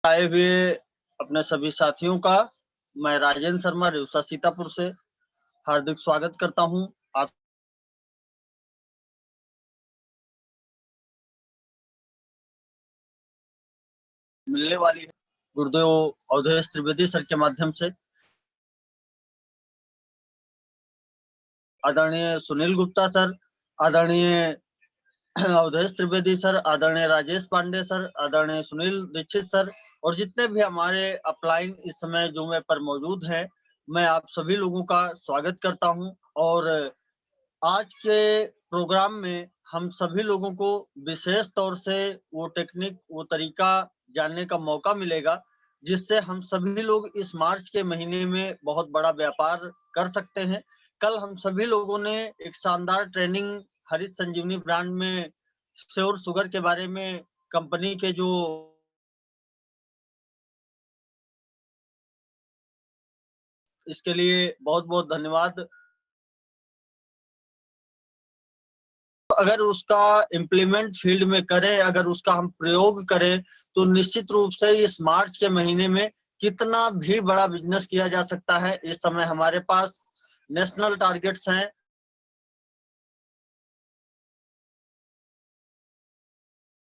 आए हुए अपने सभी साथियों का मैं राजेंद्र शर्मा रिवसा सीतापुर से हार्दिक स्वागत करता हूं। आप मिलने वाली है गुरुदेव अवधेश त्रिवेदी सर के माध्यम से। आदरणीय सुनील गुप्ता सर, आदरणीय अवधेश त्रिवेदी सर, आदरणीय राजेश पांडे सर, आदरणीय सुनील दीक्षित सर और जितने भी हमारे अपलाइन इस समय जूम पर मौजूद हैं, मैं आप सभी लोगों का स्वागत करता हूं। और आज के प्रोग्राम में हम सभी लोगों को विशेष तौर से वो टेक्निक, वो तरीका जानने का मौका मिलेगा जिससे हम सभी लोग इस मार्च के महीने में बहुत बड़ा व्यापार कर सकते हैं। कल हम सभी लोगों ने एक शानदार ट्रेनिंग हरीश संजीवनी ब्रांड में श्योर शुगर के बारे में, कंपनी के जो इसके लिए बहुत बहुत धन्यवाद। अगर उसका इम्प्लीमेंट फील्ड में करें, अगर उसका हम प्रयोग करें तो निश्चित रूप से इस मार्च के महीने में कितना भी बड़ा बिजनेस किया जा सकता है। इस समय हमारे पास नेशनल टारगेट्स हैं।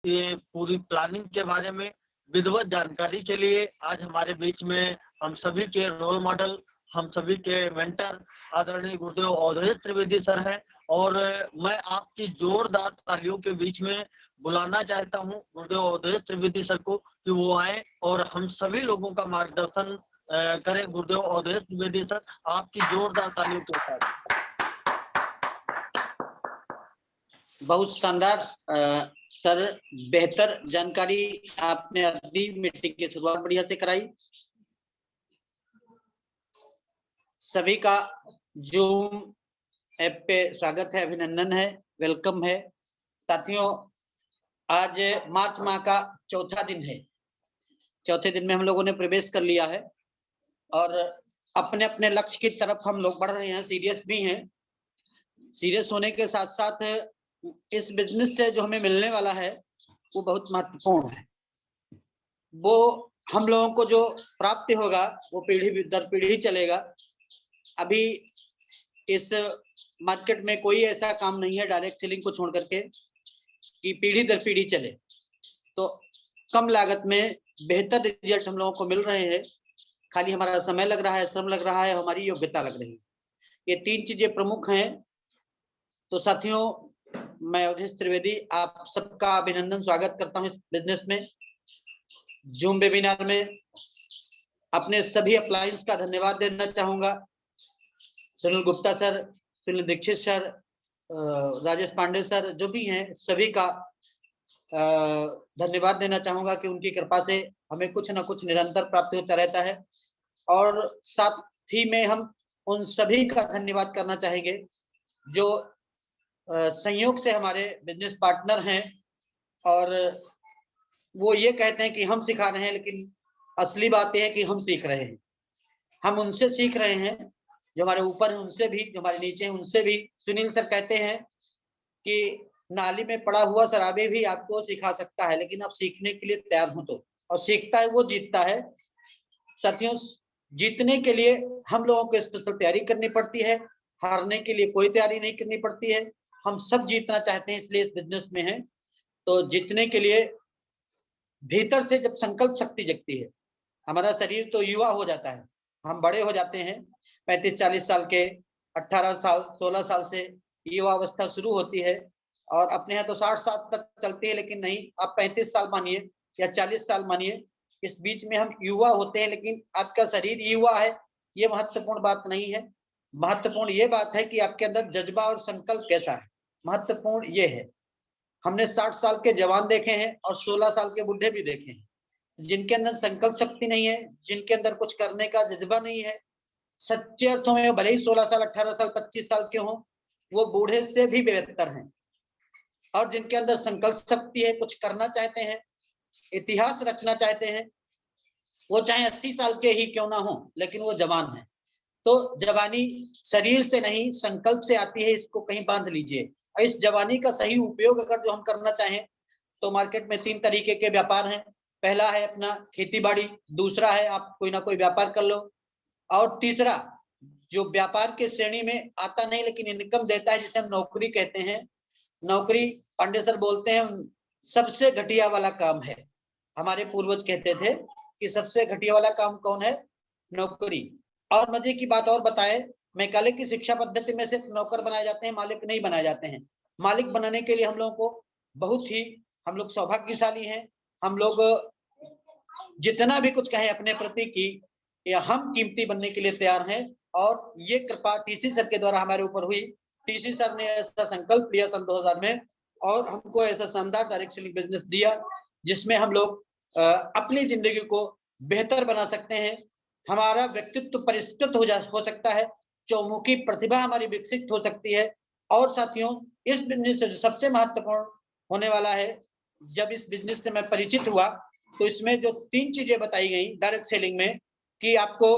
ये पूरी प्लानिंग के बारे में विधिवत जानकारी के लिए आज हमारे बीच में हम सभी के रोल मॉडल, हम सभी के मेंटर आदरणीय गुरुदेव अवधेश त्रिवेदी सर हैं। और मैं आपकी जोरदार तालियों के बीच में बुलाना चाहता हूं गुरुदेव अवधेश त्रिवेदी सर को कि वो आए और हम सभी लोगों का मार्गदर्शन करें। गुरुदेव अवधेश त्रिवेदी सर, आपकी जोरदार तालियों के साथ। बहुत शानदार सर, बेहतर जानकारी आपने दी। मीटिंग की शुरुआत बढ़िया से कराई। सभी का जूम ऐप पे स्वागत है, अभिनंदन है, वेलकम है। साथियों, आज मार्च माह का चौथा दिन है। चौथे दिन में हम लोगों ने प्रवेश कर लिया है और अपने अपने लक्ष्य की तरफ हम लोग बढ़ रहे हैं। सीरियस भी हैं। सीरियस होने के साथ साथ इस बिजनेस से जो हमें मिलने वाला है वो बहुत महत्वपूर्ण है। वो हम लोगों को जो प्राप्ति होगा वो पीढ़ी दर पीढ़ी चलेगा। अभी इस मार्केट में कोई ऐसा काम नहीं है डायरेक्ट सेलिंग को छोड़ करके कि पीढ़ी दर पीढ़ी चले। तो कम लागत में बेहतर रिजल्ट हम लोगों को मिल रहे हैं। खाली हमारा समय लग रहा है, श्रम लग रहा है, हमारी योग्यता लग रही है। ये तीन चीजें प्रमुख हैं। तो साथियों, मैं अवधेश त्रिवेदी आप सबका अभिनंदन स्वागत करता हूं इस बिजनेस में, जूम वेबिनार में। अपने सभी अप्लायंस का धन्यवाद देना चाहूंगा। Sunil Gupta sir, Sunil Dikshit sir, Rajesh Pandey sir, जो भी हैं सभी का धन्यवाद देना चाहूंगा कि उनकी कृपा से हमें कुछ ना कुछ निरंतर प्राप्त होता रहता है। और साथ ही में हम उन सभी का धन्यवाद करना चाहेंगे जो संयोग से हमारे बिजनेस पार्टनर हैं और वो ये कहते हैं कि हम सिखा रहे हैं, लेकिन असली बात यह है कि हम सीख रहे हैं। हम उनसे सीख रहे हैं जो हमारे ऊपर है, उनसे भी, जो हमारे नीचे हैं उनसे भी। सुनील सर कहते हैं कि नाली में पड़ा हुआ शराबी भी आपको सिखा सकता है, लेकिन आप सीखने के लिए तैयार हो तो। और सीखता है वो जीतता है। साथियों, जीतने के लिए हम लोगों को स्पेशल तैयारी करनी पड़ती है, हारने के लिए कोई तैयारी नहीं करनी पड़ती है। हम सब जीतना चाहते हैं, इसलिए इस बिजनेस में हैं। तो जीतने के लिए भीतर से जब संकल्प शक्ति जगती है, हमारा शरीर तो युवा हो जाता है, हम बड़े हो जाते हैं। 35-40 साल के, 18 साल 16 साल से युवा अवस्था शुरू होती है और अपने यहाँ तो 60 साल तक चलती है, लेकिन नहीं, आप 35 साल मानिए या 40 साल मानिए, इस बीच में हम युवा होते हैं, लेकिन आपका शरीर युवा है, ये महत्वपूर्ण बात नहीं है। महत्वपूर्ण ये बात है कि आपके अंदर जज्बा और संकल्प कैसा है, महत्वपूर्ण ये है। हमने 60 साल के जवान देखे हैं और 16 साल के बुढ़े भी देखे हैं। जिनके अंदर संकल्प शक्ति नहीं है, जिनके अंदर कुछ करने का जज्बा नहीं है, सच्चे अर्थों में भले ही 16 साल, 18 साल, 25 साल के हों, वो बूढ़े से भी बेहतर हैं। और जिनके अंदर संकल्प शक्ति है, कुछ करना चाहते हैं, इतिहास रचना चाहते हैं, वो चाहे 80 साल के ही क्यों ना हो, लेकिन वो जवान है। तो जवानी शरीर से नहीं, संकल्प से आती है, इसको कहीं बांध लीजिए। इस जवानी का सही उपयोग अगर जो हम करना चाहें तो मार्केट में 3 तरीके के व्यापार हैं। पहला है अपना खेती बाड़ी, दूसरा है आप कोई ना कोई व्यापार कर लो, और तीसरा जो व्यापार के श्रेणी में आता नहीं लेकिन इनकम देता है, जिसे हम नौकरी कहते हैं। नौकरी पांडे सर बोलते हैं सबसे घटिया वाला काम है। हमारे पूर्वज कहते थे कि सबसे घटिया वाला काम कौन है? नौकरी। और मजे की बात और बताए, मैकाले की शिक्षा पद्धति में सिर्फ नौकर बनाए जाते हैं, मालिक नहीं बनाए जाते हैं। मालिक बनाने के लिए हम लोगों को बहुत ही, हम लोग सौभाग्यशाली हैं। हम लोग जितना भी कुछ कहें अपने प्रति की, या हम कीमती बनने के लिए तैयार हैं। और ये कृपा टीसी सर के द्वारा हमारे ऊपर हुई। टीसी सर ने ऐसा संकल्प लिया सन 2000 में, और हमको ऐसा शानदार डायरेक्ट सेलिंग बिजनेस दिया जिसमें हम लोग अपनी जिंदगी को बेहतर बना सकते हैं। हमारा व्यक्तित्व परिष्कृत हो सकता है, चौमुखी प्रतिभा हमारी विकसित हो सकती है। और साथियों, इस बिजनेस से सबसे महत्वपूर्ण होने वाला है, जब इस बिजनेस से मैं परिचित हुआ तो इसमें जो 3 चीजें बताई गई डायरेक्ट सेलिंग में, कि आपको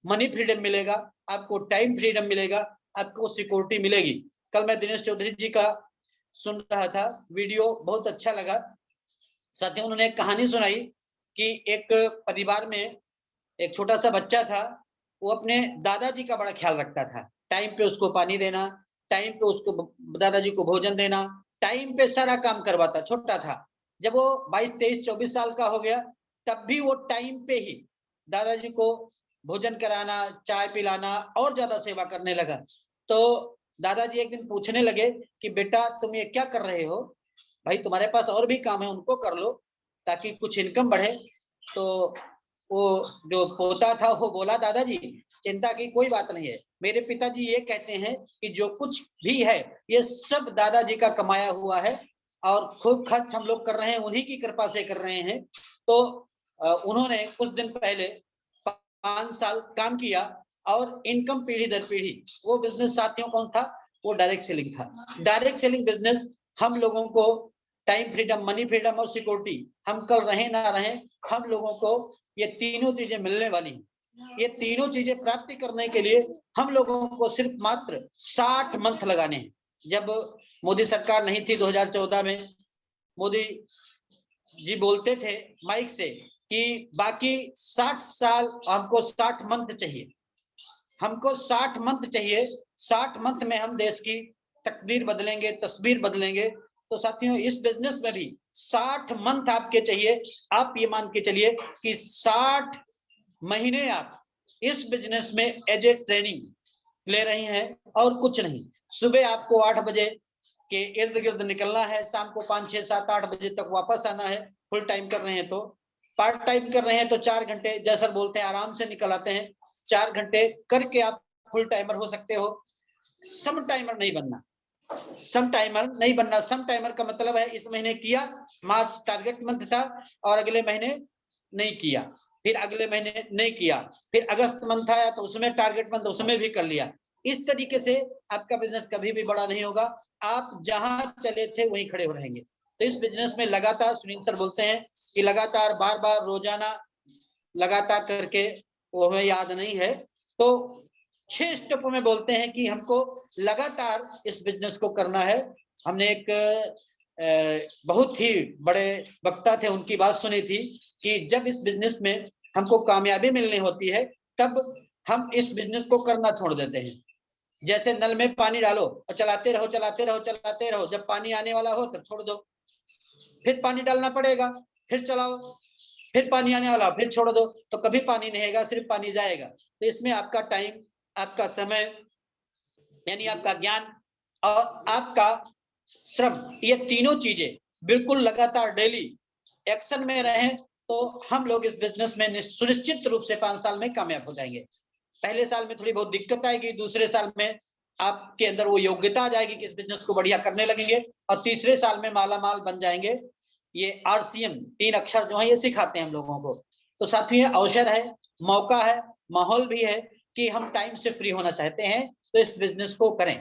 मनी फ्रीडम मिलेगा, आपको टाइम फ्रीडम मिलेगा, आपको सिक्योरिटी मिलेगी। कल मैं दिनेश चौधरी जी का सुन रहा था वीडियो, बहुत अच्छा लगा। साथियों, उन्होंने एक कहानी सुनाई कि एक परिवार में एक छोटा सा बच्चा था, वो अपने दादाजी का बड़ा ख्याल रखता था। टाइम पे उसको पानी देना, टाइम पे उसको दादाजी को भोजन देना, टाइम पे सारा काम करवाता। छोटा था, जब वो 22, 23, 24 साल का हो गया, तब भी वो टाइम पे ही दादाजी को भोजन कराना, चाय पिलाना और ज्यादा सेवा करने लगा। तो दादाजी एक दिन पूछने लगे कि बेटा तुम ये क्या कर रहे हो? भाई तुम्हारे पास और भी काम है, उनको कर लो ताकि कुछ इनकम बढ़े। तो वो जो पोता था वो बोला, दादाजी चिंता की कोई बात नहीं है, मेरे पिताजी ये कहते हैं कि जो कुछ भी है ये सब दादाजी का कमाया हुआ है, और खूब खर्च हम लोग कर रहे हैं, उन्हीं की कृपा से कर रहे हैं। तो उन्होंने कुछ दिन पहले 5 साल काम किया, और इनकम पीढ़ी दर पीढ़ी। वो बिजनेस साथियों कौन था? वो डायरेक्ट सेलिंग था। डायरेक्ट सेलिंग बिजनेस हम लोगों को टाइम फ्रीडम, मनी फ्रीडम और सिक्योरिटी, हम कल रहे ना रहे, हम लोगों को ये तीनों चीजें मिलने वाली हैं। ये तीनों चीजें प्राप्ति करने के लिए हम लोगों को सिर्फ मात्र 60 मंथ लगाने हैं। जब मोदी सरकार नहीं थी 2014 में, मोदी जी बोलते थे माइक से कि बाकी 60 साल हमको 60 मंथ चाहिए, हमको 60 मंथ चाहिए, 60 मंथ में हम देश की तकदीर बदलेंगे, तस्वीर बदलेंगे। तो साथियों, इस बिजनेस में भी 60 मंथ आपके चाहिए। आप ये मान के चलिए कि 60 महीने आप इस बिजनेस में एज ए ट्रेनिंग ले रही हैं, और कुछ नहीं। सुबह आपको 8 बजे के इर्द गिर्द निकलना है, शाम को 5, 6, 7, 8 बजे तक वापस आना है। फुल टाइम कर रहे हैं तो, पार्ट टाइम कर रहे हैं तो 4 घंटे, जैसा बोलते हैं आराम से निकल आते हैं। 4 घंटे करके आप फुल टाइमर हो सकते हो। सम टाइमर नहीं बनना, सम टाइमर नहीं बनना। सम टाइमर का मतलब है इस महीने किया, मार्च टारगेट मंथ था, और अगले महीने नहीं किया, फिर अगले महीने नहीं किया, फिर अगस्त मंथ आया तो उसमें टारगेट मंथ उसमें भी कर लिया। इस तरीके से आपका बिजनेस कभी भी बड़ा नहीं होगा। आप जहां चले थे वहीं खड़े हो रहेंगे। तो इस बिजनेस में लगातार, सुनील सर बोलते हैं कि लगातार, बार बार, रोजाना लगातार करके, वो हमें याद नहीं है, तो 6 स्टेपों में बोलते हैं कि हमको लगातार इस बिजनेस को करना है। हमने एक बहुत ही बड़े वक्ता थे, उनकी बात सुनी थी कि जब इस बिजनेस में हमको कामयाबी मिलनी होती है तब हम इस बिजनेस को करना छोड़ देते हैं। जैसे नल में पानी डालो और चलाते रहो, चलाते रहो, चलाते रहो, जब पानी आने वाला हो तब छोड़ दो, फिर पानी डालना पड़ेगा, फिर चलाओ, फिर पानी आने वाला, फिर छोड़ दो, तो कभी पानी नहीं आएगा, सिर्फ पानी जाएगा। तो इसमें आपका टाइम, आपका समय, यानी आपका ज्ञान और आपका श्रम, ये तीनों चीजें बिल्कुल लगातार डेली एक्शन में रहें, तो हम लोग इस बिजनेस में सुनिश्चित रूप से 5 साल में कामयाब हो जाएंगे। पहले साल में थोड़ी बहुत दिक्कत आएगी, दूसरे साल में आपके अंदर वो योग्यता आ जाएगी कि इस बिजनेस को बढ़िया करने लगेंगे, और तीसरे साल में मालामाल बन जाएंगे। ये RCM 3 अक्षर जो है ये सिखाते हैं हम लोगों को। तो साथियों, अवसर है, मौका है, माहौल भी है कि हम टाइम से फ्री होना चाहते हैं तो इस बिजनेस को करें।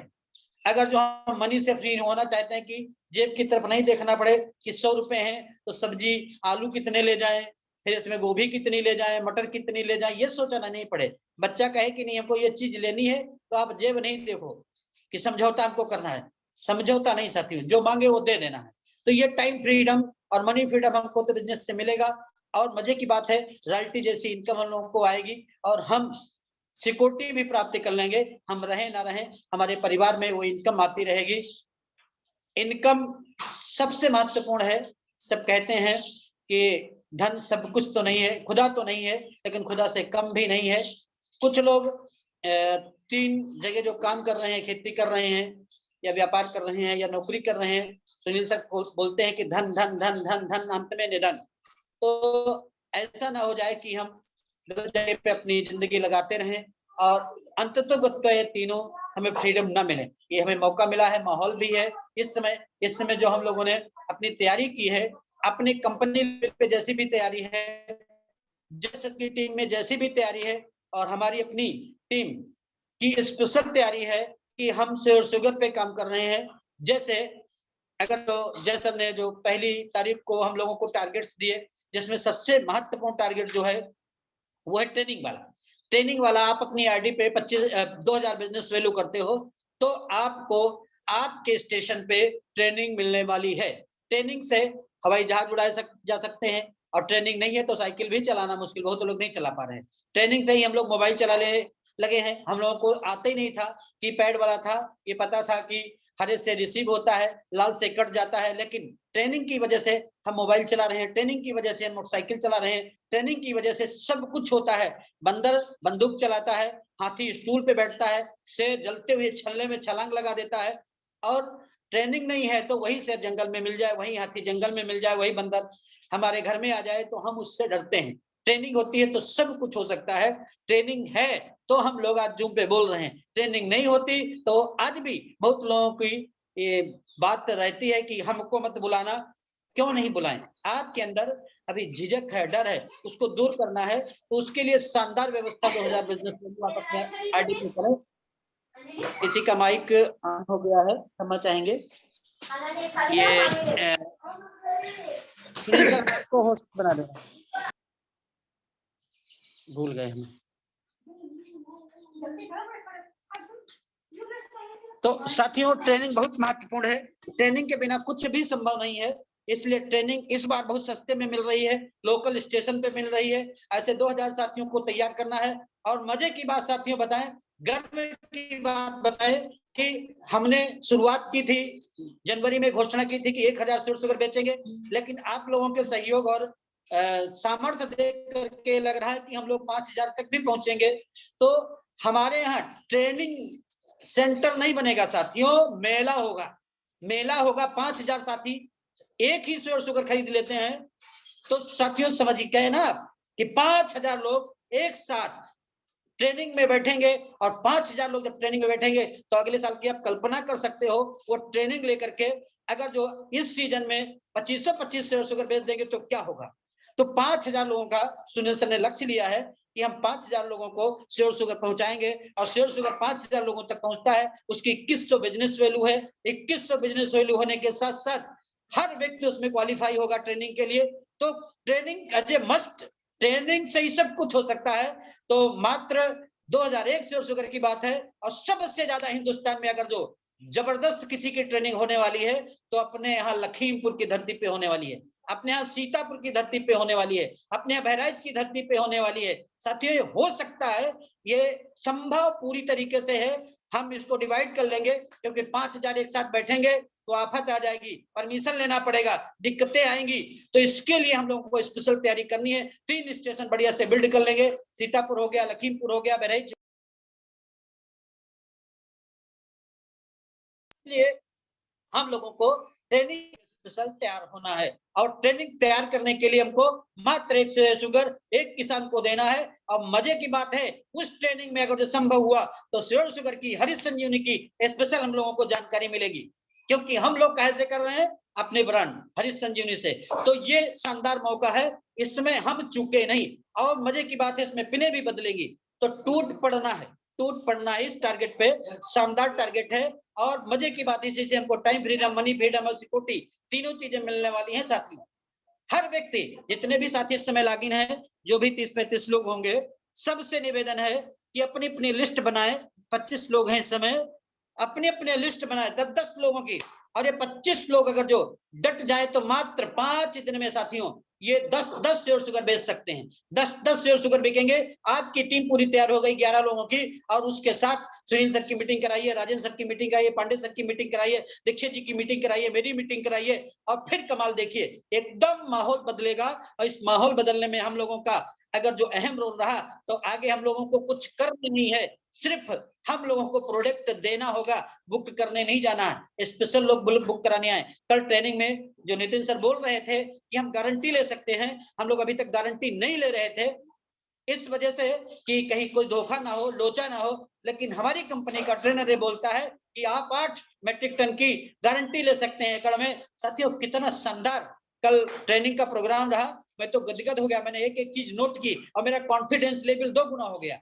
अगर जो हम मनी से फ्री होना चाहते हैं कि जेब की तरफ नहीं देखना पड़े कि 100 रुपए हैं तो सब्जी आलू कितने ले जाएं, फिर इसमें गोभी कितनी ले जाएं, मटर कितनी ले जाएं, ये सोचना नहीं पड़े। बच्चा कहे कि नहीं हमको ये चीज लेनी है, तो आप जेब नहीं देखो कि समझौता हमको करना है, समझौता नहीं साथियों, जो मांगे वो दे देना है। तो ये टाइम फ्रीडम और मनी फ्रीडम हमको तो बिजनेस से मिलेगा। और मजे की बात है रॉयल्टी जैसी इनकम हम लोगों को आएगी और हम सिक्योरिटी भी प्राप्त कर लेंगे। हम रहे ना रहे, हमारे परिवार में वो इनकम आती रहेगी। इनकम सबसे महत्वपूर्ण है। सब कहते हैं कि धन सब कुछ तो नहीं है, खुदा तो नहीं है, लेकिन खुदा से कम भी नहीं है। कुछ लोग 3 जगह जो काम कर रहे हैं, खेती कर रहे हैं या व्यापार कर रहे हैं या नौकरी कर रहे हैं, सुनील सर बोलते हैं कि धन धन धन धन धन अंत में निधन। तो ऐसा ना हो जाए कि हम जगह पे अपनी जिंदगी लगाते रहें और अंततः ये तीनों हमें फ्रीडम ना मिले। ये हमें मौका मिला है, माहौल भी है इस समय जो हम लोगों ने अपनी तैयारी की है, अपनी कंपनी पे जैसी भी तैयारी है, जैसे की टीम में जैसी भी तैयारी है और हमारी अपनी टीम की स्पेशल तैयारी है कि हम शेयर शुगर पे काम कर रहे हैं। जैसे अगर तो जैसर ने जो पहली तारीख को हम लोगों को टारगेट्स दिए, जिसमें सबसे महत्वपूर्ण टारगेट जो है वो है ट्रेनिंग वाला। आप अपनी आईडी पे 2000 बिजनेस वैल्यू करते हो तो आपको आपके स्टेशन पे ट्रेनिंग मिलने वाली है। ट्रेनिंग से हवाई जहाज उड़ाए जा सकते हैं और ट्रेनिंग नहीं है तो साइकिल भी चलाना मुश्किल, बहुत लोग नहीं चला पा रहे हैं। ट्रेनिंग से ही हम लोग मोबाइल चलाने लगे हैं। हम लोगों को आता ही नहीं था, कीपैड वाला था। ये पता था कि हरे से रिसीव होता है, लाल से कट जाता है, लेकिन ट्रेनिंग की वजह से हम मोबाइल चला रहे हैं, ट्रेनिंग की वजह से हम मोटरसाइकिल चला रहे हैं, ट्रेनिंग की वजह से सब कुछ होता है। बंदर बंदूक चलाता है, हाथी स्टूल पे बैठता है, शेर जलते हुए छल्ले में छलांग लगा देता है। और ट्रेनिंग नहीं है तो वही शेर जंगल में मिल जाए, वही हाथी जंगल में मिल जाए, वही बंदर हमारे घर में आ जाए तो हम उससे डरते हैं। ट्रेनिंग होती है तो सब कुछ हो सकता है। ट्रेनिंग है तो हम लोग आज जूम पे बोल रहे हैं, ट्रेनिंग नहीं होती तो आज भी बहुत लोगों की ये बात रहती है कि हमको मत बुलाना। क्यों नहीं बुलाएं? आपके अंदर अभी झिझक है, डर है, उसको दूर करना है तो उसके लिए शानदार व्यवस्था 2000 बिजनेस में आप अपने आईडी पे करें। किसी का माइक ऑन हो गया है, क्षमा चाहेंगे। ये सुनील सर आपको होस्ट बना देना, भूल गए हम। तो साथियों ट्रेनिंग बहुत महत्वपूर्ण है, ट्रेनिंग के बिना कुछ भी संभव नहीं है। इसलिए ट्रेनिंग इस बार बहुत सस्ते में मिल रही है, लोकल स्टेशन पे मिल रही है। ऐसे 2000 साथियों को तैयार करना है। और मजे की बात साथियों बताएं, गर्व की बात बताएं कि हमने शुरुआत की थी, जनवरी में घोषणा की थी कि 1000 शुगर बेचेंगे, लेकिन आप लोगों के सहयोग और सामर्थ्य देख करके लग रहा है कि हम लोग 5000 तक भी पहुंचेंगे। तो हमारे यहाँ ट्रेनिंग सेंटर नहीं बनेगा साथियों, मेला होगा। मेला होगा, 5000 साथी एक ही शुगर खरीद लेते हैं। तो साथियों समझ गए ना कि 5000 लोग एक साथ ट्रेनिंग में बैठेंगे और 5000 लोग जब ट्रेनिंग में बैठेंगे तो अगले साल की आप कल्पना कर सकते हो वो ट्रेनिंग लेकर के अगर जो इस सीजन में 2525 शुगर बेच देंगे तो क्या होगा। तो 5000 लोगों का सुनील सर ने लक्ष्य लिया है कि हम 5000 लोगों को श्योर शुगर पहुंचाएंगे और श्योर शुगर 5000 लोगों तक पहुंचता है, उसकी 2100 बिजनेस वैल्यू है। 2100 बिजनेस वैल्यू होने के साथ साथ हर व्यक्ति उसमें क्वालिफाई होगा ट्रेनिंग के लिए। तो training as a must, training से ही सब कुछ हो सकता है। तो मात्र 2001 श्योर शुगर की बात है और सबसे ज्यादा हिंदुस्तान में अगर जो जबरदस्त किसी की ट्रेनिंग होने वाली है तो अपने यहाँ लखीमपुर की धरती पे होने वाली है, अपने यहाँ सीतापुर की धरती पे होने वाली है, अपने यहाँ बहराइच की धरती पे होने वाली है। साथियों ये हो सकता है, ये संभव पूरी तरीके से है। हम इसको डिवाइड कर लेंगे क्योंकि 5000 एक साथ बैठेंगे तो आफत आ जाएगी, परमिशन लेना पड़ेगा, दिक्कतें आएंगी। तो इसके लिए हम लोगों को स्पेशल तैयारी करनी है। 3 स्टेशन बढ़िया से बिल्ड कर लेंगे, सीतापुर हो गया, लखीमपुर हो गया, बहराइच। इसलिए हम लोगों को ट्रेनिंग स्पेशल तैयार होना है और ट्रेनिंग तैयार करने के लिए हमको मात्र 100 शुगर एक किसान को देना है। और मजे की बात है उस ट्रेनिंग में अगर जो संभव हुआ तो शेयर शुगर की, हरी संजीवनी की स्पेशल हम लोगों को जानकारी मिलेगी, क्योंकि हम लोग कैसे कर रहे हैं अपने ब्रांड हरी संजीवनी से। तो ये शानदार मौका है, इसमें हम चूके नहीं। और मजे की बात है इसमें पिने भी बदलेगी। तो टूट पड़ना है, टूट पड़ना है इस टारगेट पे, शानदार टारगेट है। और मजे की बात इसी से हमको टाइम फ्रीडम, मनी फ्रीडम और सिक्योरिटी तीनों चीजें मिलने वाली हैं साथियों। हर व्यक्ति, जितने भी साथी इस समय लॉगिन है, जो भी 30-35 लोग होंगे, सबसे निवेदन है कि अपनी अपनी लिस्ट बनाए। 25 लोग हैं इस समय, अपने अपने लिस्ट बनाए 10-10 लोगों की। और ये 25 लोग अगर जो डट जाए तो मात्र 5 दिन में साथियों ये 10 शेयर शुगर बेच सकते हैं। 10 शेयर शुगर बिकेंगे, आपकी टीम पूरी तैयार हो गई 11 लोगों की, और उसके साथ सुनील सर की मीटिंग कराइए, राजेंद्र सर की मीटिंग कराइए, पांडे सर की मीटिंग कराइए, दीक्षित जी की मीटिंग कराइए, मेरी मीटिंग कराइए, और फिर कमाल देखिए, एकदम माहौल बदलेगा। और इस माहौल बदलने में हम लोगों का अगर जो अहम रोल रहा, तो आगे हम लोगों को कुछ करना नहीं है, सिर्फ हम लोगों को प्रोडक्ट देना होगा, बुक करने नहीं जाना है। स्पेशल लोग बुक कराने आए। कल ट्रेनिंग में जो नितिन सर बोल रहे थे कि हम गारंटी ले सकते हैं, हम लोग अभी तक गारंटी नहीं ले रहे थे, इस वजह से कि कहीं कोई धोखा ना हो, लोचा ना हो। लेकिन हमारी कंपनी का ट्रेनर ये बोलता है कि आप 8 मेट्रिक टन की गारंटी ले सकते हैं एकड़ में। साथियों, कितना शानदार कल ट्रेनिंग का प्रोग्राम रहा, मैं तो गदगद हो गया। मैंने एक एक चीज नोट की और मेरा कॉन्फिडेंस लेवल 2 गुना हो गया।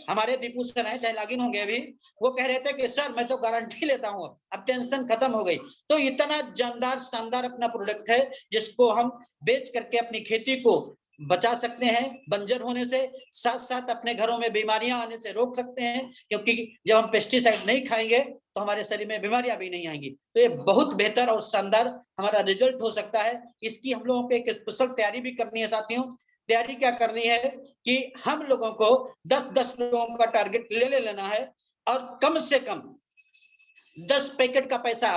हमारे दीपू सर है, चाहे लॉगिन होंगे अभी, वो कह रहे थे कि सर मैं तो गारंटी लेता हूँ, अब टेंशन खत्म हो गई। तो इतना जानदार शानदार अपना प्रोडक्ट है, जिसको हम बेच करके अपनी खेती को बचा सकते हैं बंजर होने से, साथ साथ अपने घरों में बीमारियां आने से रोक सकते हैं, क्योंकि जब हम पेस्टिसाइड नहीं खाएंगे तो हमारे शरीर में बीमारियां भी नहीं आएंगी। तो ये बहुत बेहतर और शानदार हमारा रिजल्ट हो सकता है। इसकी हम लोगों को एक स्पेशल तैयारी भी करनी है साथियों। तैयारी क्या करनी है कि हम लोगों को 10-10 लोगों का टारगेट ले लेना है, और कम से कम 10 पैकेट का पैसा,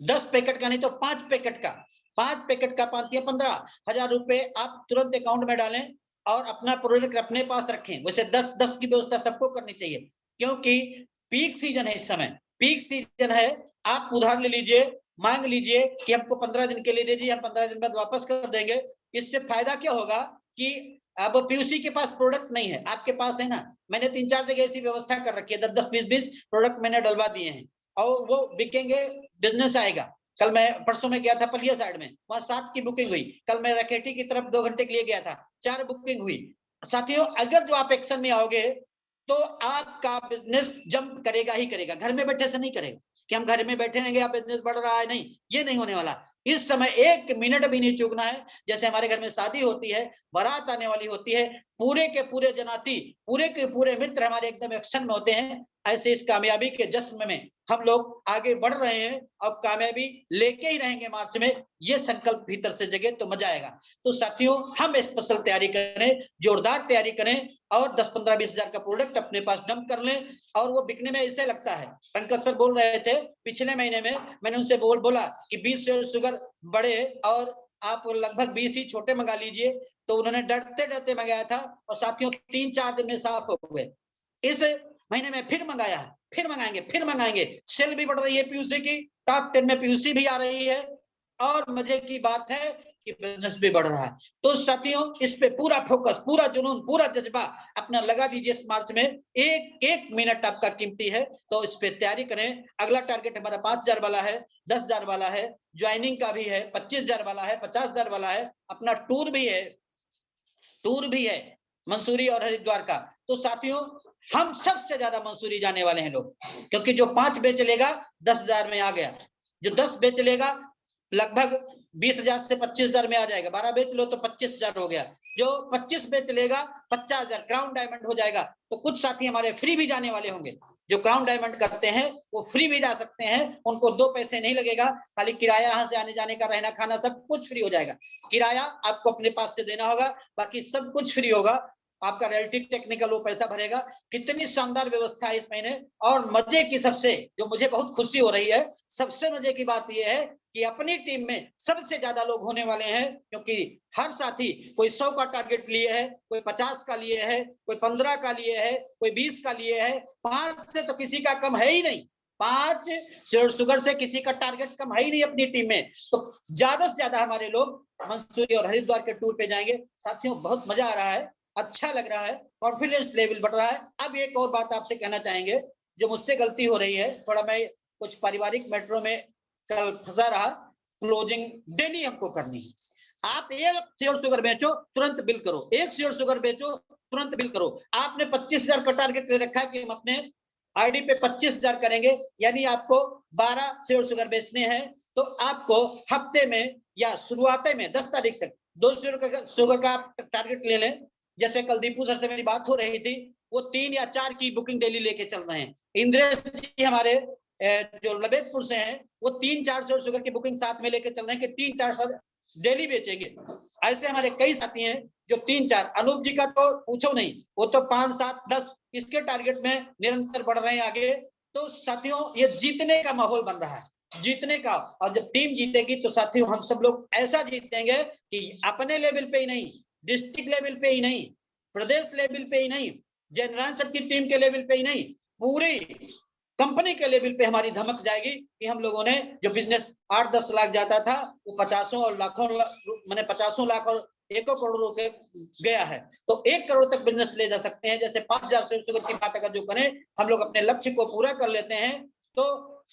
10 पैकेट का नहीं तो 5 पैकेट का, 5 पैकेट का 15,000 रुपए आप तुरंत अकाउंट में डालें और अपना प्रोडक्ट अपने पास रखें। वैसे 10-10 की व्यवस्था सबको करनी चाहिए, क्योंकि पीक सीजन है, इस समय पीक सीजन है। आप उधार ले लीजिए, मांग लीजिए कि हमको 15 दिन के लिए दीजिए, हम 15 दिन बाद वापस कर देंगे। इससे फायदा क्या होगा कि अब पीयूसी के पास प्रोडक्ट नहीं है, आपके पास है ना। मैंने 3-4 जगह ऐसी व्यवस्था कर रखी है, 10-10, 20-20 प्रोडक्ट मैंने डलवा दिए हैं, और वो बिकेंगे, बिजनेस आएगा। कल मैं परसों में गया था पलिया साइड में, वहां 7 की बुकिंग हुई। कल मैं रखेटी की तरफ 2 घंटे के लिए गया था, 4 बुकिंग हुई। साथियों, अगर जो आप एक्शन में आओगे तो आपका बिजनेस जंप करेगा ही करेगा, घर में बैठे से नहीं करेगा कि हम घर में बैठे रहेंगे आप बिजनेस बढ़ रहा है, नहीं, ये नहीं होने वाला। इस समय 1 मिनट भी नहीं चूकना है। जैसे हमारे घर में शादी होती है, बारात आने वाली होती है, पूरे के पूरे जनाती, पूरे के पूरे मित्र हमारे एकदम एक्शन में होते हैं। ऐसे इस कामयाबी के जश्न में हम लोग आगे बढ़ रहे हैं, अब कामयाबी लेके ही रहेंगे मार्च में, ये संकल्प भीतर से जगे तो मजा आएगा। तो साथियों, हम स्पेशल तैयारी करें, जोरदार तैयारी करें, और 10-15-20 हजार का प्रोडक्ट अपने पास डंप कर लें, और वो बिकने में ऐसे लगता है। पंकज सर बोल रहे थे पिछले महीने में, मैंने उनसे बोला कि 20 शेयर शुगर बड़े और आप लगभग 20 ही छोटे मंगा लीजिए, तो उन्होंने डरते डरते मंगाया था, और साथियों 3-4 दिन में साफ हो गए। इस महीने में फिर मंगाया, फिर मंगाएंगे। सेल भी बढ़ रही है पीयूसी की, टॉप 10 में पीयूसी भी आ रही है, और मजे की बात है कि बिजनेस भी बढ़ रहा है। तो साथियों, इस पे पूरा फोकस, पूरा जुनून, पूरा जज्बा अपना लगा दीजिए इस मार्च में। एक मिनट आपका कीमती है, तो इस पे तैयारी करें। अगला टारगेट हमारा 5,000 वाला है, 10,000 वाला है, ज्वाइनिंग का भी है, 25,000 वाला है, 50,000 वाला है, अपना टूर भी है मंसूरी और हरिद्वार का। तो साथियों, हम सबसे ज्यादा मंसूरी जाने वाले हैं लोग, क्योंकि जो 5 बेच लेगा 10,000 में आ गया, जो 10 बेच लेगा लगभग 20,000 से 25,000 में आ जाएगा, 12 बेच लो तो 25,000 हो गया, जो 25 बेच लेगा 50,000 क्राउन डायमंड हो जाएगा। तो कुछ साथी हमारे फ्री भी जाने वाले होंगे, जो क्राउन डायमंड करते हैं वो फ्री भी जा सकते हैं, उनको 2 पैसे नहीं लगेगा, खाली किराया यहाँ से आने जाने का, रहना खाना सब कुछ फ्री हो जाएगा। किराया आपको अपने पास से देना होगा, बाकी सब कुछ फ्री होगा। आपका रिलेटिव टेक्निकल वो पैसा भरेगा। कितनी शानदार व्यवस्था है इस महीने। और मजे की, सबसे जो मुझे बहुत खुशी हो रही है, सबसे मजे की बात यह है कि अपनी टीम में सबसे ज्यादा लोग होने वाले हैं, क्योंकि हर साथी कोई 100 का टारगेट लिए है, कोई 50 का लिए है, कोई 15 का लिए है, कोई 20 का लिए है। 5 से तो किसी का कम है ही नहीं, 5 शेयर शुगर से किसी का टारगेट कम है ही नहीं अपनी टीम में। तो ज्यादा से ज्यादा हमारे लोग मंसूरी और हरिद्वार के टूर पे जाएंगे। साथियों, बहुत मजा आ रहा है, अच्छा लग रहा है, कॉन्फिडेंस लेवल बढ़ रहा है। अब एक और बात आपसे कहना चाहेंगे, जो मुझसे गलती हो रही है थोड़ा, मैं कुछ पारिवारिक मैटरों में कल फंसा रहा। क्लोजिंग डेली हमको करनी है। आप 1 शेयर शुगर बेचो, तुरंत बिल करो, 1 शेयर शुगर बेचो, तुरंत बिल करो। आपने 25,000 का टारगेट ले रखा है कि हम अपने आईडी पे 25,000 करेंगे, यानी आपको 12 शेयर शुगर बेचने हैं। तो आपको हफ्ते में या शुरुआत में 10 तारीख तक 2 शेयर शुगर का टारगेट ले लें। जैसे कल दीपू सर से मेरी बात हो रही थी, वो 3 या 4 की बुकिंग डेली लेके चल रहे हैं। इंद्रेश जी हमारे जो लबेदपुर से हैं, वो 3-4 शेयर शुगर की बुकिंग साथ में लेके चल रहे हैं कि 3-4 डेली बेचेंगे। ऐसे हमारे कई साथी हैं जो 3-4, अनूप जी का तो पूछो नहीं, वो तो 5, 7, 10 इसके टारगेट में निरंतर बढ़ रहे हैं आगे। तो साथियों ये जीतने का माहौल बन रहा है, जीतने का। और जब टीम जीतेगी तो साथियों हम सब लोग ऐसा जीतेंगे कि अपने लेवल पे ही नहीं, डिस्ट्रिक्ट लेवल पे ही नहीं, प्रदेश लेवल पे ही नहीं, जनरल सर की टीम के लेवल पे ही नहीं, पूरी कंपनी के लेवल पे हमारी धमक जाएगी कि हम लोगों ने जो बिजनेस 8-10 लाख जाता था वो 50 और लाखों मैंने 50 लाख और 1 करोड़ रुपए गया है, तो 1 करोड़ तक बिजनेस ले जा सकते हैं। जैसे 5000 से शुगर की बात अगर जो करें, हम लोग अपने लक्ष्य को पूरा कर लेते हैं तो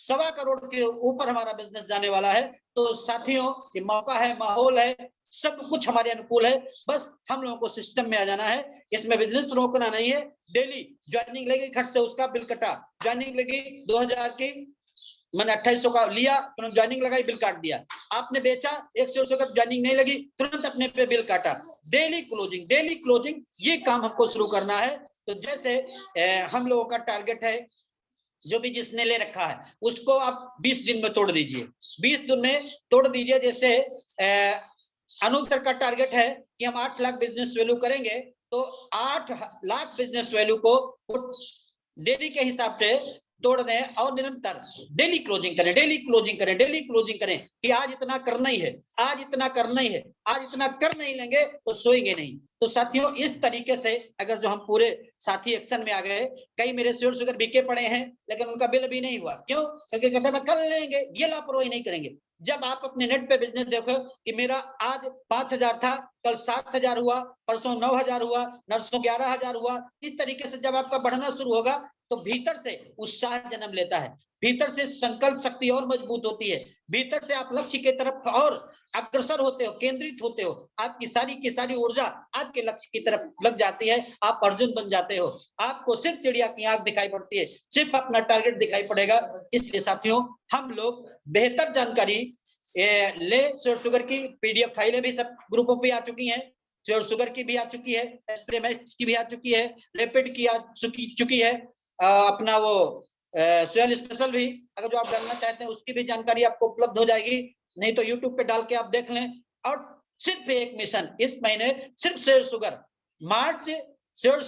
1.25 करोड़ के ऊपर हमारा बिजनेस जाने वाला है। तो साथियों ये मौका है, माहौल है, सब कुछ हमारे अनुकूल है, बस हम लोगों को सिस्टम में आ जाना है। इसमें बिजनेस रोकना नहीं है। डेली ज्वाइनिंग लगी, खर्च से उसका बिल कटा, ज्वाइनिंग लगी 2000 की, मैंने 2800 का लिया, तुरंत ज्वाइनिंग लगाई, बिल काट दिया। आपने बेचा 100 का, ज्वाइनिंग नहीं लगी, तुरंत अपने पे बिल काटा। डेली क्लोजिंग ये काम हमको शुरू करना है। तो जैसे हम लोगों का टारगेट है, जो भी जिसने ले रखा है उसको आप 20 दिन में तोड़ दीजिए, 20 दिन में तोड़ दीजिए। जैसे अनूप सर का टारगेट है कि हम 8 लाख बिजनेस वैल्यू करेंगे, तो 8 लाख बिजनेस वैल्यू को डेली के हिसाब से तोड़ दें और निरंतर डेली क्लोजिंग करें कि आज इतना करना ही है, आज इतना करना ही है, आज इतना कर नहीं लेंगे तो सोएंगे नहीं। तो साथियों इस तरीके से अगर जो हम पूरे साथी एक्शन में आ गए, कई मेरे श्योर शुगर बिके पड़े हैं लेकिन उनका बिल भी नहीं हुआ, क्यों? क्योंकि कहते हैं कर लेंगे, ये लापरवाही नहीं करेंगे। जब आप अपने नेट पे बिजनेस देखो कि मेरा आज 5000 था, कल 7000 हुआ, परसों 9000 हुआ, नरसों 11000 हुआ, इस तरीके से जब आपका बढ़ना शुरू होगा तो भीतर से उत्साह जन्म लेता है, भीतर से संकल्प शक्ति और मजबूत होती है, भीतर से आप लक्ष्य की तरफ और अग्रसर होते हो, केंद्रित होते हो, आपकी सारी की सारी ऊर्जा आपके लक्ष्य की तरफ लग जाती है, आप अर्जुन बन जाते हो, आपको सिर्फ चिड़िया की आंख दिखाई पड़ती है, सिर्फ अपना टारगेट दिखाई पड़ेगा। इसलिए साथियों हम लोग बेहतर जानकारी ले, श्योर शुगर की पीडीएफ फाइलें भी सब ग्रुपों पे आ चुकी हैं, श्योर शुगर की भी आ चुकी है, एस्प्रेमेक्स की भी आ चुकी है, रैपिड की आ चुकी है, अपना वो सोयल स्पेशल भी अगर जो आप जानना चाहते हैं उसकी भी जानकारी आपको उपलब्ध हो जाएगी, नहीं तो यूट्यूब पे डाल के आप देख लें। और सिर्फ एक मिशन इस महीने, सिर्फ श्योर शुगर मार्च श्योर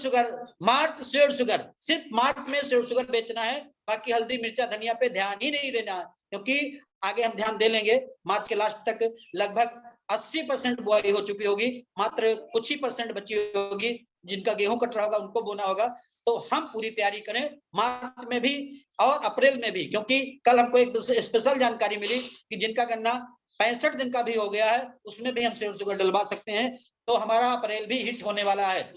शुगर सिर्फ मार्च में श्योर शुगर बेचना है, बाकी हल्दी मिर्चा धनिया पे ध्यान ही नहीं देना, क्योंकि आगे हम ध्यान दे लेंगे। मार्च के लास्ट तक लगभग 80% बुआई हो चुकी होगी, मात्र कुछ ही % बची होगी, जिनका गेहूं कट रहा होगा उनको बोना होगा। तो हम पूरी तैयारी करें मार्च में भी और अप्रैल में भी, क्योंकि कल हमको एक स्पेशल जानकारी मिली कि जिनका गन्ना 65 दिन का भी हो गया है उसमें भी हम श्योर शुगर डलवा सकते हैं। तो हमारा अप्रैल भी हिट होने वाला है,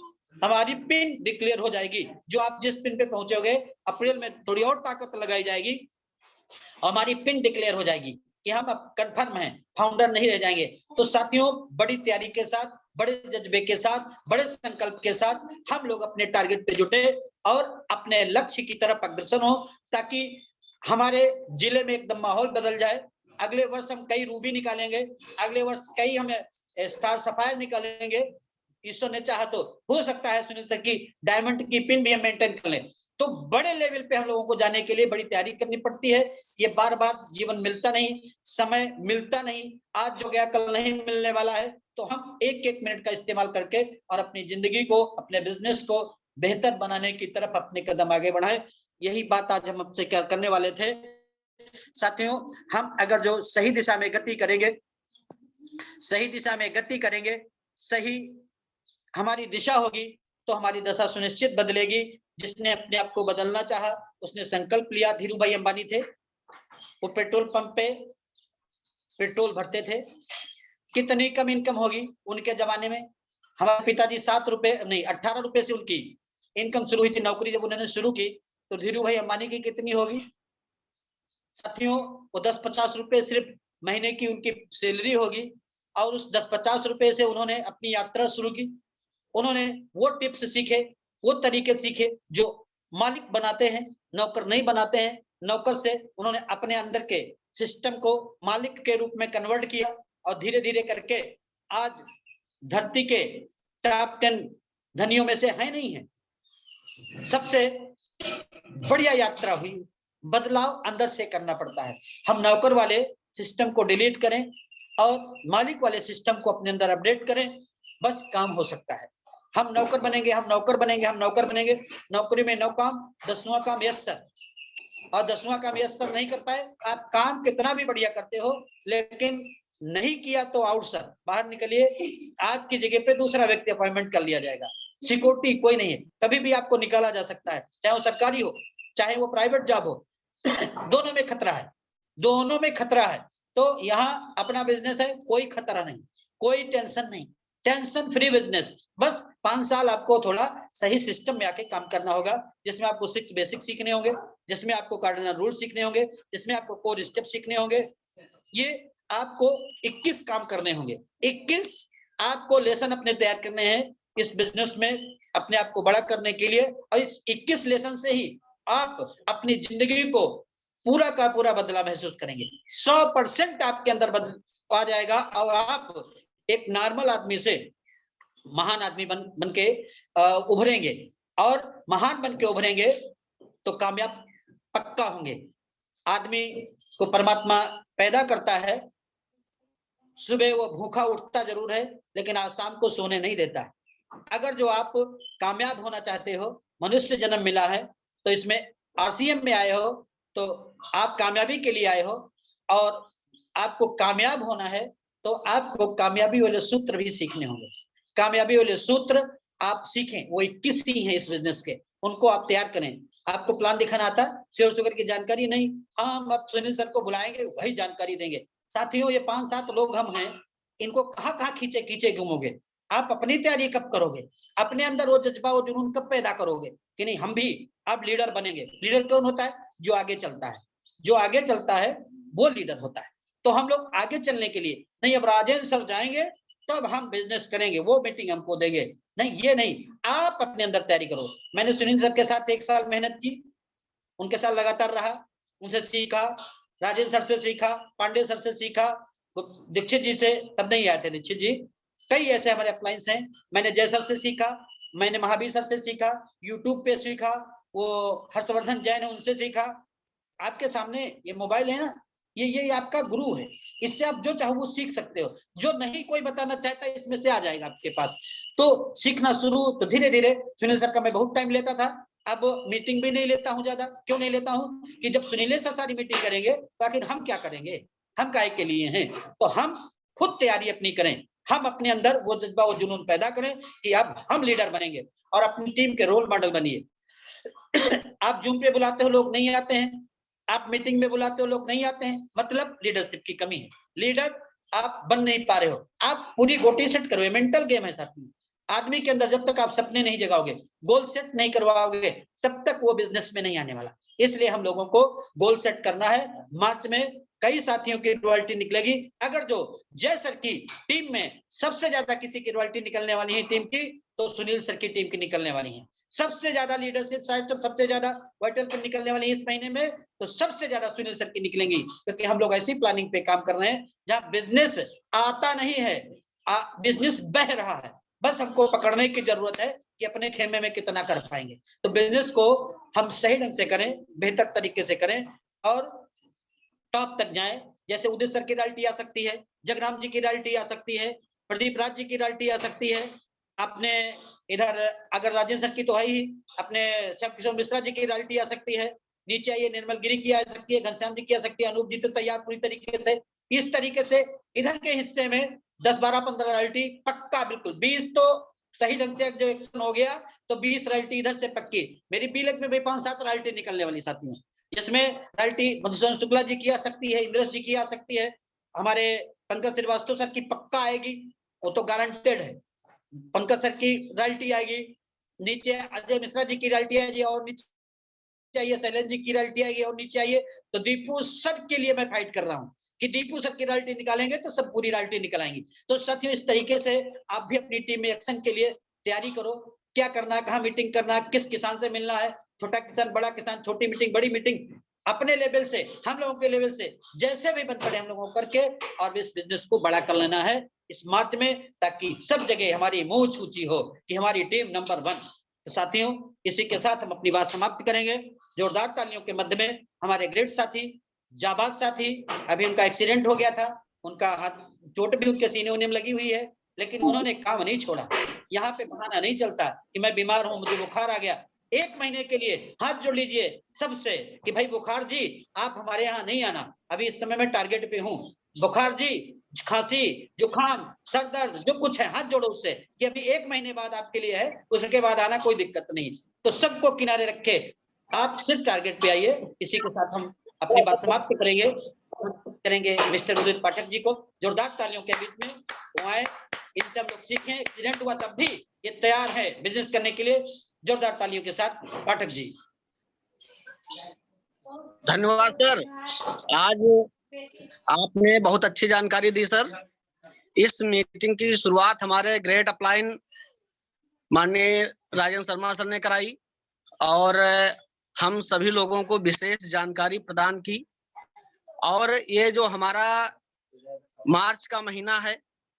हमारी पिन डिक्लेयर हो जाएगी, जो आप जिस पिन पे पहुंचोगे अप्रैल में थोड़ी और ताकत लगाई जाएगी, हमारी पिन डिक्लेयर हो जाएगी कि हम अब कंफर्म हैं, फाउंडर नहीं रह जाएंगे। तो साथियों बड़ी तैयारी के साथ, बड़े जज्बे के साथ, बड़े संकल्प के साथ हम लोग अपने टारगेट पे जुटे और अपने लक्ष्य की तरफ अग्रसर हो, ताकि हमारे जिले में एकदम माहौल बदल जाए। अगले वर्ष हम कई रूबी निकालेंगे, अगले वर्ष कई हम स्टार सफायर निकालेंगे, ईश्वर ने चाहा तो हो सकता है सुनील सर की डायमंड की पिन भी हम मेंटेन कर लें। तो बड़े लेवल पे हम लोगों को जाने के लिए बड़ी तैयारी करनी पड़ती है। ये बार बार जीवन मिलता नहीं, समय मिलता नहीं, आज जो गया कल नहीं मिलने वाला है। तो हम एक एक मिनट का इस्तेमाल करके और अपनी जिंदगी को, अपने बिजनेस को बेहतर बनाने की तरफ अपने कदम आगे बढ़ाए। यही बात आज हम आपसे करने वाले थे। साथियों हम अगर जो सही दिशा में गति करेंगे, सही हमारी दिशा होगी तो हमारी दशा सुनिश्चित बदलेगी। जिसने अपने आप को बदलना चाहा उसने संकल्प लिया। धीरू भाई अंबानी थे, वो पेट्रोल पंप पे पेट्रोल भरते थे, कितनी कम इनकम होगी उनके जमाने में। हमारे पिताजी 7 रुपए नहीं 18 रुपए से उनकी इनकम शुरू हुई थी, नौकरी जब उन्होंने शुरू की, तो धीरू भाई अंबानी की कितनी होगी साथियों? वो 10-50 रुपए सिर्फ महीने की उनकी सैलरी होगी, और उस 10-50 रुपए से उन्होंने अपनी यात्रा शुरू की। उन्होंने वो टिप्स सीखे, वो तरीके सीखे जो मालिक बनाते हैं, नौकर नहीं बनाते हैं। नौकर से उन्होंने अपने अंदर के सिस्टम को मालिक के रूप में कन्वर्ट किया, और धीरे धीरे करके आज धरती के टॉप 10 धनियों में से है नहीं है, सबसे बढ़िया यात्रा हुई। बदलाव अंदर से करना पड़ता है। हम नौकर वाले सिस्टम को डिलीट करें और मालिक वाले सिस्टम को अपने अंदर अपडेट करें, बस काम हो सकता है। हम नौकर बनेंगे, हम नौकर बनेंगे, हम नौकर बनेंगे, नौकरी में 9 काम, 10वां काम यस सर, और 10वां काम यस सर नहीं कर पाए, आप काम कितना भी बढ़िया करते हो लेकिन नहीं किया तो आउट सर, बाहर निकलिए, आपकी जगह पे दूसरा व्यक्ति अपॉइंटमेंट कर लिया जाएगा। सिक्योरिटी कोई नहीं है, कभी भी आपको निकाला जा सकता है, चाहे वो सरकारी हो चाहे वो प्राइवेट जॉब हो, दोनों में खतरा है, दोनों में खतरा है। तो यहाँ अपना बिजनेस है, कोई खतरा नहीं, कोई टेंशन नहीं, टेंशन फ्री बिजनेस। बस 5 साल आपको थोड़ा सही सिस्टम में आके काम करना होगा, जिसमें आपको 6 बेसिक सीखने होंगे, जिसमें आपको कार्डिनल रूल सीखने होंगे, जिसमें आपको कोर स्टेप सीखने होंगे। ये आपको 21 काम करने होंगे, 21 आपको लेसन अपने तैयार करने हैं इस बिजनेस में अपने आप को बड़ा करने के लिए, और इस 21 लेसन से ही आप अपनी जिंदगी को पूरा का पूरा बदला महसूस करेंगे। 100% आपके अंदर बदल आ जाएगा और आप एक नॉर्मल आदमी से महान आदमी बन के उभरेंगे, और महान बन के उभरेंगे तो कामयाब पक्का होंगे। आदमी को परमात्मा पैदा करता है, सुबह वो भूखा उठता जरूर है लेकिन आज शाम को सोने नहीं देता है। अगर जो आप कामयाब होना चाहते हो, मनुष्य जन्म मिला है तो इसमें RCM में आए हो तो आप कामयाबी के लिए आए हो, और आपको कामयाब होना है तो आपको कामयाबी वाले सूत्र भी सीखने होंगे। कामयाबी वाले सूत्र आप सीखें, वो 21 ही हैं इस बिजनेस के, उनको आप तैयार करें। आपको प्लान दिखाना आता है, शेयर शुगर की जानकारी नहीं, हाँ हम अब सुनील सर को बुलाएंगे वही जानकारी देंगे। साथियों, ये 5-7 लोग हम हैं, इनको कहाँ कहाँ खींचे खींचे घूमोगे? आप अपनी तैयारी कब करोगे? अपने अंदर वो जज्बा वो जुनून कब पैदा करोगे कि नहीं हम भी अब लीडर बनेंगे? लीडर कौन होता है? जो आगे चलता है, जो आगे चलता है वो लीडर होता है। तो हम लोग आगे चलने के लिए नहीं, अब राजेंद्र सर जाएंगे तब हम बिजनेस करेंगे, वो मीटिंग हमको देंगे, नहीं ये नहीं, आप अपने अंदर तैयारी करो। मैंने सुनील सर के साथ 1 साल मेहनत की, उनके साथ लगातार रहा, उनसे सीखा, राजेंद्र सर से सीखा, पांडे सर से सीखा, दीक्षित जी से तब नहीं आए थे दीक्षित जी, कई ऐसे हमारे अप्लायंस हैं, मैंने जय सर से सीखा, मैंने महावीर सर से सीखा, यूट्यूब पे सीखा, वो हर्षवर्धन जैन है उनसे सीखा। आपके सामने ये मोबाइल है ना, ये आपका गुरु है, इससे आप जो चाहो वो सीख सकते हो, जो नहीं कोई बताना चाहता इसमें से आ जाएगा आपके पास। तो सीखना शुरू, तो धीरे धीरे सुनील सर का मैं बहुत टाइम लेता था, अब मीटिंग भी नहीं लेता हूँ ज्यादा। क्यों नहीं लेता हूँ? कि जब सुनील सर सारी मीटिंग करेंगे तो आखिर हम क्या करेंगे, हम काहे के लिए हैं? तो हम खुद तैयारी अपनी करें, हम अपने अंदर वो जज्बा वो जुनून पैदा करें कि अब हम लीडर बनेंगे और अपनी टीम के रोल मॉडल बनिए। आप जूम पे बुलाते हो लोग नहीं आते हैं, आप मीटिंग में बुलाते हो लोग नहीं आते हैं, मतलब लीडरशिप की कमी है, लीडर आप बन नहीं पा रहे हो। आप पूरी गोटी सेट करो, ये मेंटल गेम है साथ में। आदमी के अंदर जब तक आप सपने नहीं जगाओगे, गोल सेट नहीं करवाओगे, तब तक वो बिजनेस में नहीं आने वाला। इसलिए हम लोगों को गोल सेट करना है। मार्च में कई साथियों की रॉयल्टी निकलेगी। अगर जो जय सर की टीम में सबसे ज्यादा किसी की रॉयल्टी निकलने वाली है टीम की, तो सुनील सर की टीम की निकलने वाली है। सबसे ज्यादा लीडरशिप साइड सबसे ज्यादा वाइटल पर निकलने वाली है इस महीने में, तो सबसे ज्यादा सुनील सर की निकलेंगी, क्योंकि हम लोग ऐसी प्लानिंग पे काम कर रहे हैं जहां बिजनेस आता नहीं है, बिजनेस बह रहा है, बस हमको पकड़ने की जरूरत है कि अपने खेमे में कितना कर पाएंगे। तो बिजनेस को हम सही ढंग से करें, बेहतर तरीके से करें और टॉप तक जाएं। जैसे उदय सर की रॉयल्टी आ सकती है, जगराम जी की रॉयल्टी आ सकती है, प्रदीप राज जी की रॉयल्टी आ सकती है, अपने इधर अगर राजेंद्र सर की तो है ही, अपने श्याम किशोर मिश्रा जी की रॉयल्टी आ सकती है, नीचे आइए निर्मल गिरी की आ सकती है, घनश्याम जी की आ सकती है, अनूप जी तो तैयार पूरी तरीके से। इस तरीके से इधर के हिस्से में 10, 12, 15 रॉयल्टी पक्का, बिल्कुल 20 तो सही ढंग से जो एक्शन हो गया तो 20 रॉयल्टी इधर से पक्की। मेरी बीलक में भी 5-7 रॉयल्टी निकलने वाली साथियों, जिसमें रॉयल्टी मधुसूदन शुक्ला जी की आ सकती है, इंद्रेश जी की आ सकती है, हमारे पंकज श्रीवास्तव सर की पक्का आएगी, वो तो गारंटेड है, पंकज सर की रॉयल्टी आएगी, नीचे अजय मिश्रा जी की रॉयल्टी आएगी, और नीचे आइए शैलेंद्र जी की रॉयल्टी आएगी, और नीचे आइए तो दीपू सर के लिए मैं फाइट कर रहा हूँ कि दीपू सर की रॉयल्टी निकालेंगे तो सब पूरी रॉयल्टी निकल आएंगी। तो साथियों, इस तरीके से आप भी अपनी टीम में एक्शन के लिए तैयारी करो, क्या करना है, कहाँ मीटिंग करना है, किस किसान से मिलना है, छोटा किसान बड़ा किसान, छोटी मीटिंग बड़ी मीटिंग, अपने लेवल से, हम लोगों के लेवल से जैसे भी बन पड़े हम लोगों को करके और इस बिजनेस को बड़ा कर लेना है इस मार्च में, ताकि सब जगह हमारी मूंछ ऊंची हो कि हमारी टीम नंबर 1। तो साथियों, इसी के साथ हम अपनी बात समाप्त करेंगे। जोरदार तालियों के मध्य में हमारे ग्रेट साथी, जाबाज साथी, अभी उनका एक्सीडेंट हो गया था, उनका हाथ चोट भी उनके सीने उन्हें में लगी हुई है, लेकिन उन्होंने काम नहीं छोड़ा। यहाँ पे बहाना नहीं चलता कि मैं बीमार हूँ, मुझे बुखार आ गया। 1 महीने के लिए हाथ जोड़ लीजिए सबसे कि भाई बुखार जी आप हमारे यहाँ नहीं आना, अभी इस समय मैं टारगेट पे हूँ। बुखार जी, खांसी, जुकाम, सर दर्द जो कुछ है हाथ जोड़ो उससे कि अभी 1 महीने बाद आपके लिए है, उसके बाद आना कोई दिक्कत नहीं। तो सबको किनारे रखे आप सिर्फ टारगेट पे आइए। इसी के साथ हम अपनी बात समाप्त करेंगे मिस्टर उदित पाठक जी को जोरदार तालियों के बीच में वो आए, इनसे हम लोग सीखें। एक्सीडेंट हुआ तब भी ये तैयार है बिजनेस करने के लिए। जोरदार तालियों के साथ पाठक जी। धन्यवाद सर, आज आपने बहुत अच्छी जानकारी दी सर। इस मीटिंग की शुरुआत हमारे ग्रेट अपलाइन माननीय राजेंद्र शर्मा सर ने कराई और हम सभी लोगों को विशेष जानकारी प्रदान की। और ये जो हमारा मार्च का महीना है,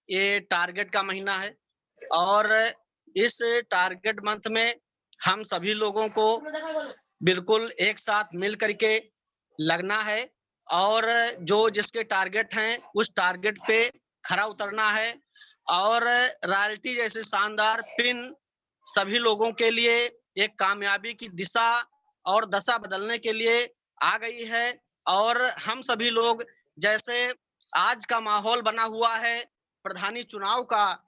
ये टारगेट का महीना है और इस टारगेट मंथ में हम सभी लोगों को बिल्कुल एक साथ मिल करके लगना है और जो जिसके टारगेट हैं उस टारगेट पे खरा उतरना है। और रॉयल्टी जैसे शानदार पिन सभी लोगों के लिए एक कामयाबी की दिशा और दशा बदलने के लिए आ गई है। और हम सभी लोग जैसे आज का माहौल बना हुआ है प्रधानी चुनाव का,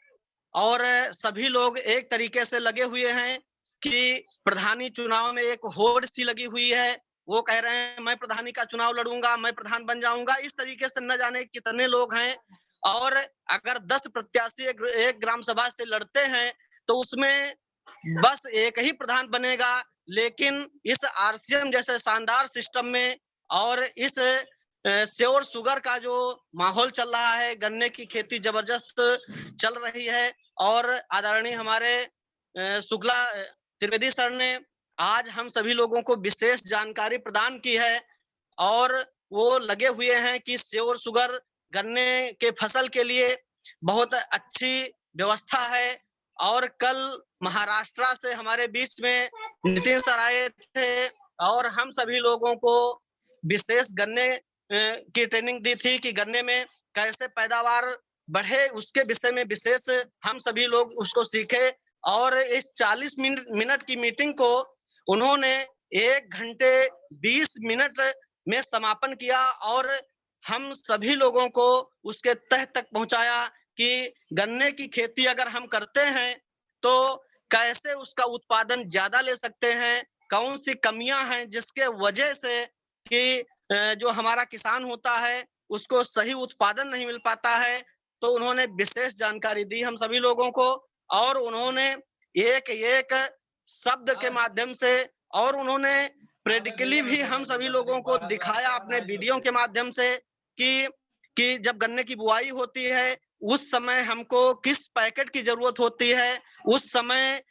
और सभी लोग एक तरीके से लगे हुए हैं कि प्रधानी चुनाव में एक होड़ सी लगी हुई है। वो कह रहे हैं मैं प्रधानी का चुनाव लड़ूंगा, मैं प्रधान बन जाऊंगा। इस तरीके से न जाने कितने लोग हैं। और अगर 10 प्रत्याशी एक ग्राम सभा से लड़ते हैं तो उसमें बस एक ही प्रधान बनेगा। लेकिन इस आरसीएम जैसे शानदार सिस्टम में और इस श्योर शुगर का जो माहौल चल रहा है, गन्ने की खेती जबरदस्त चल रही है और आदरणीय हमारे शुक्ला त्रिवेदी सर ने आज हम सभी लोगों को विशेष जानकारी प्रदान की है और वो लगे हुए हैं कि श्योर शुगर गन्ने के फसल के लिए बहुत अच्छी व्यवस्था है। और कल महाराष्ट्र से हमारे बीच में नितिन सर आए थे और हम सभी लोगों को विशेष गन्ने की ट्रेनिंग दी थी कि गन्ने में कैसे पैदावार बढ़े, उसके विषय में विशेष हम सभी लोग उसको सीखे। और इस 40 मिनट की मीटिंग को उन्होंने 1 घंटे 20 मिनट में समापन किया और हम सभी लोगों को उसके तह तक पहुंचाया कि गन्ने की खेती अगर हम करते हैं तो कैसे उसका उत्पादन ज्यादा ले सकते हैं, कौन सी कमियां हैं जिसके वजह से कि जो हमारा किसान होता है उसको सही उत्पादन नहीं मिल पाता है। तो उन्होंने विशेष जानकारी दी हम सभी लोगों को और उन्होंने एक एक शब्द के माध्यम से और उन्होंने प्रैक्टिकली भी हम सभी लोगों को दिखाया अपने वीडियो के माध्यम से कि जब गन्ने की बुआई होती है उस समय हमको किस पैकेट की जरूरत होती है, उस समय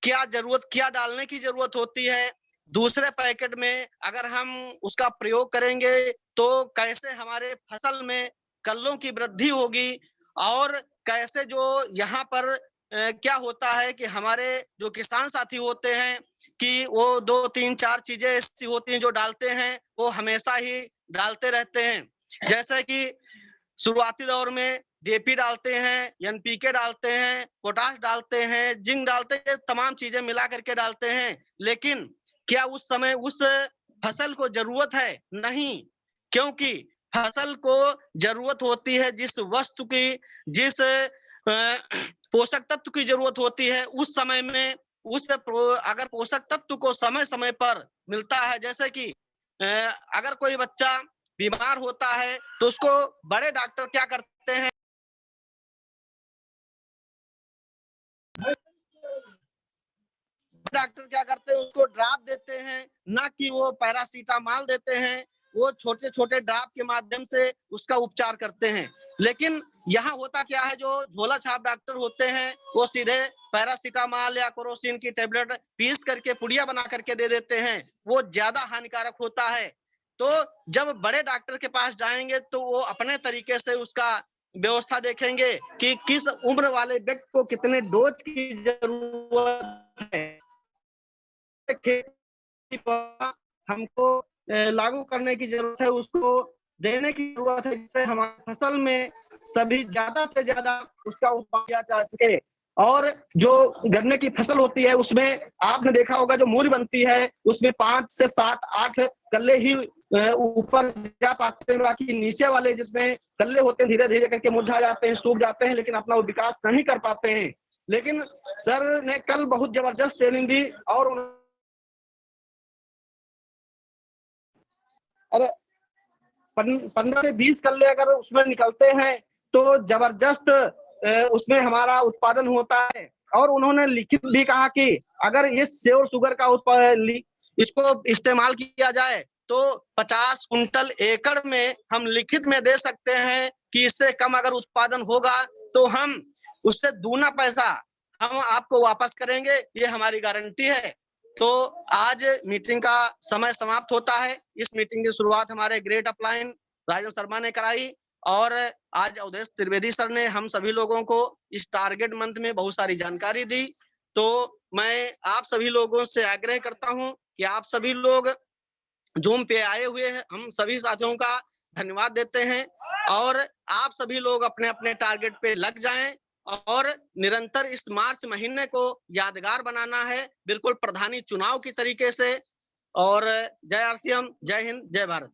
क्या डालने की जरूरत होती है, दूसरे पैकेट में अगर हम उसका प्रयोग करेंगे तो कैसे हमारे फसल में कल्लों की वृद्धि होगी और कैसे जो यहाँ पर क्या होता है कि हमारे जो किसान साथी होते हैं कि वो 2 3 4 चीजें ऐसी होती हैं जो डालते हैं वो हमेशा ही डालते रहते हैं। जैसे कि शुरुआती दौर में डीएपी डालते हैं, एनपीके डालते हैं, पोटाश डालते हैं, जिंक डालते हैं, तमाम चीजें मिला करके डालते हैं। लेकिन क्या उस समय उस फसल को जरूरत है? नहीं, क्योंकि फसल को जरूरत होती है जिस वस्तु की, जिस पोषक तत्व की जरूरत होती है उस समय में अगर पोषक तत्व को समय समय पर मिलता है, जैसे कि अगर कोई बच्चा बीमार होता है तो उसको बड़े डॉक्टर क्या करते हैं, उसको ड्राप देते हैं, ना कि वो पैरासीटामोल देते हैं। वो छोटे छोटे ड्राप के माध्यम से उसका उपचार करते हैं। लेकिन यहाँ होता क्या है, जो झोला छाप डॉक्टर होते हैं वो सीधे पैरासीटामोल या क्रोसिन की टेबलेट पीस करके पुड़िया बना करके दे देते हैं, वो ज्यादा हानिकारक होता है। तो जब बड़े डॉक्टर के पास जाएंगे तो वो अपने तरीके से उसका व्यवस्था देखेंगे कि किस उम्र वाले व्यक्ति को कितने डोज की जरूरत है, खेती हमको लागू करने की जरूरत है, उसको देने की जरूरत है, जिससे हमारी फसल में सभी ज्यादा से ज्यादा उसका उत्पादन किया जा सके। और जो गन्ने की फसल होती है उसमें आपने देखा होगा जो मूल बनती है उसमें 5 से 7 8 कल्ले ही ऊपर जा पाते हैं, बाकी नीचे वाले जिसमें कल्ले होते हैं धीरे धीरे करके मुरझा जाते हैं, सूख जाते हैं, लेकिन अपना वो विकास नहीं कर पाते हैं। लेकिन सर ने कल बहुत जबरदस्त ट्रेनिंग दी और अरे 15 से 20 कल्ले अगर उसमें निकलते हैं तो जबरदस्त उसमें हमारा उत्पादन होता है। और उन्होंने लिखित भी कहा कि अगर इस श्योर शुगर का इसको इस्तेमाल किया जाए तो 50 कुंटल एकड़ में हम लिखित में दे सकते हैं कि इससे कम अगर उत्पादन होगा तो हम उससे दूना पैसा हम आपको वापस करेंगे, ये हमारी गारंटी है। तो आज मीटिंग का समय समाप्त होता है। इस मीटिंग की शुरुआत हमारे ग्रेट अपलाइन राजन शर्मा ने कराई और आज अवधेश त्रिवेदी सर ने हम सभी लोगों को इस टारगेट मंथ में बहुत सारी जानकारी दी। तो मैं आप सभी लोगों से आग्रह करता हूं कि आप सभी लोग जूम पे आए हुए हैं, हम सभी साथियों का धन्यवाद देते हैं और आप सभी लोग अपने अपने टारगेट पे लग जाएं और निरंतर इस मार्च महीने को यादगार बनाना है, बिल्कुल प्रधानी चुनाव की तरीके से। और जय आरसीएम, जय हिंद, जय भारत।